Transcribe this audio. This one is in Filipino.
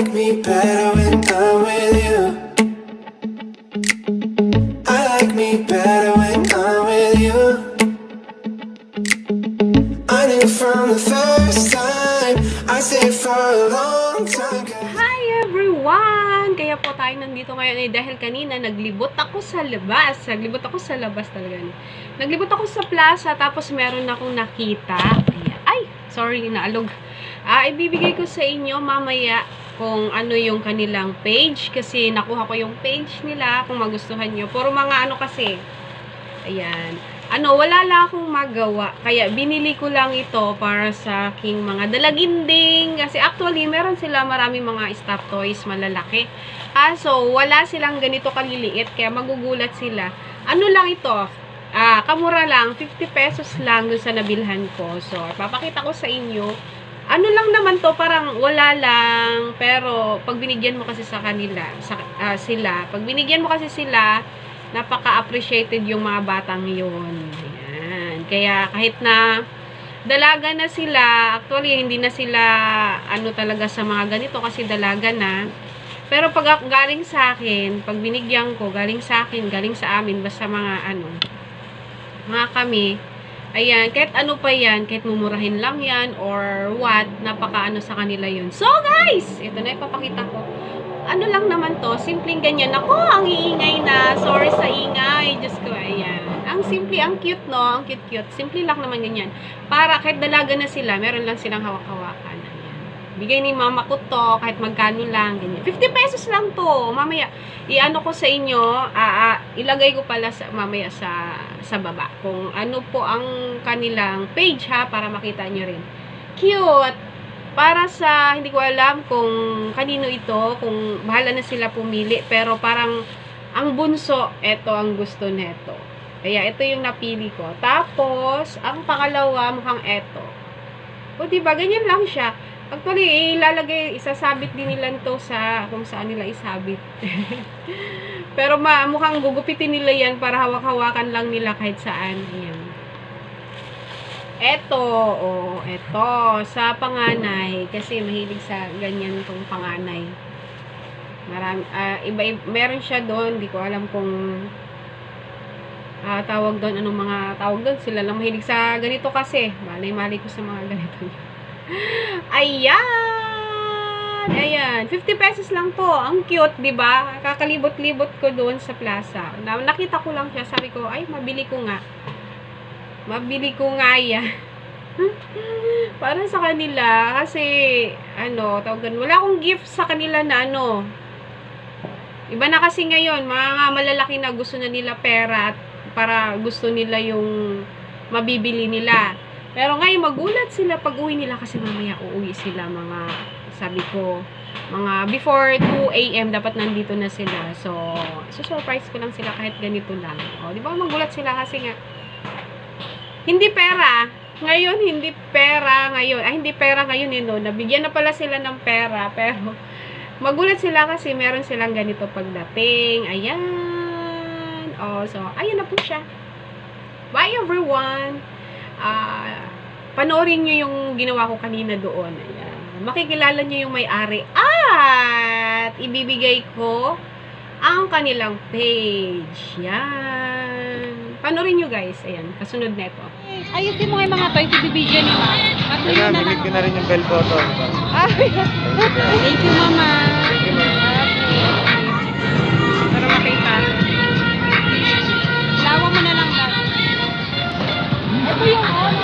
like me better when I'm with you. I like me better when I'm with you. I knew from the first time, I stayed for a long time. Hi everyone! Kaya po tayo nandito ngayon dahil kanina naglibot ako sa labas. Naglibot ako sa labas talaga. Naglibot ako sa plaza tapos meron akong nakita. Ay, sorry, naalog. Ibibigay ko sa inyo mamaya kung ano yung kanilang page kasi nakuha ko yung page nila kung magustuhan nyo. Puro mga ano kasi. Ayan. Wala lang akong magawa. Kaya, binili ko lang ito para sa aking mga dalaginding. Kasi actually, meron sila maraming mga stuffed toys malalaki. So, wala silang ganito kaliliit. Kaya, magugulat sila. Ano lang ito? Kamura lang. 50 pesos lang dun sa nabilhan ko. So, papakita ko sa inyo. Ano lang naman to, parang wala lang. Pero, pag binigyan mo kasi sa kanila, pag binigyan mo kasi sila, napaka-appreciated yung mga batang yun. Ayan. Kaya kahit na dalaga na sila, actually hindi na sila talaga sa mga ganito kasi dalaga na. Pero pag galing sa akin, pag binigyan ko, galing sa akin, galing sa amin, basta mga kami, ayan, kahit ano pa yan, kahit mumurahin lang yan or what, napaka sa kanila yun. So guys, ito na ipapakita ko. Ano lang naman to, simpleng ganyan. Ako, ang iingay na. Sorry sa ingay. Diyos ko, ayan. Ang simple, ang cute, no? Ang cute-cute. Simple lang naman ganyan. Para kahit dalaga na sila, meron lang silang hawak-hawakan. Ayan. Bigay ni mama ko to, kahit magkano lang, ganyan. 50 pesos lang to. Mamaya, i-ano ko sa inyo, ilagay ko pala mamaya sa baba. Kung ano po ang kanilang page, ha, para makita nyo rin. Cute! Para sa, hindi ko alam kung kanino ito, kung bahala na sila pumili, pero parang ang bunso, ito ang gusto neto. Kaya ito yung napili ko. Tapos, ang pangalawa, mukhang ito. O, diba, ganyan lang siya. Actually, isasabit din nila to sa, kung saan nila isabit. Pero mukhang gugupitin nila yan para hawak-hawakan lang nila kahit saan. Ayan. Eto, sa panganay, kasi mahilig sa ganyan tong panganay. Meron siya doon, di ko alam kung tawag doon, anong mga tawag doon, sila lang mahilig sa ganito kasi. Malay ko sa mga ganito. Ayan, 50 pesos lang to. Ang cute, di ba? Kakalibot-libot ko doon sa plaza. Nakita ko lang siya, sabi ko, ay, mabili ko nga yan. Para sa kanila kasi wala akong gift sa kanila na iba na kasi ngayon, mga malalaki na gusto na nila pera at para gusto nila yung mabibili nila. Pero ngayon magulat sila pag uwi nila kasi mamaya uuwi sila sabi ko, mga before 2 AM dapat nandito na sila. So surprise ko lang sila kahit ganito lang. O, di ba magulat sila kasi nga hindi pera ngayon, hindi pera ngayon nabigyan na pala sila ng pera, pero magulat sila kasi meron silang ganito pagdating. Ayan. So ayun na po siya. Bye everyone. Panoorin nyo yung ginawa ko kanina doon. Ayan. Makikilala nyo yung may-ari at ibibigay ko ang kanilang page. Yan. Panoorin nyo guys. Ayan. Kasunod na ito. Ayusin mo yung mga toys. Ibibigyan ni Ma. Patuloy na lang. Nilip ko na rin yung bell button. Thank you, Mama. Para makita. Lawa mo na lang ba? Ito yung ano.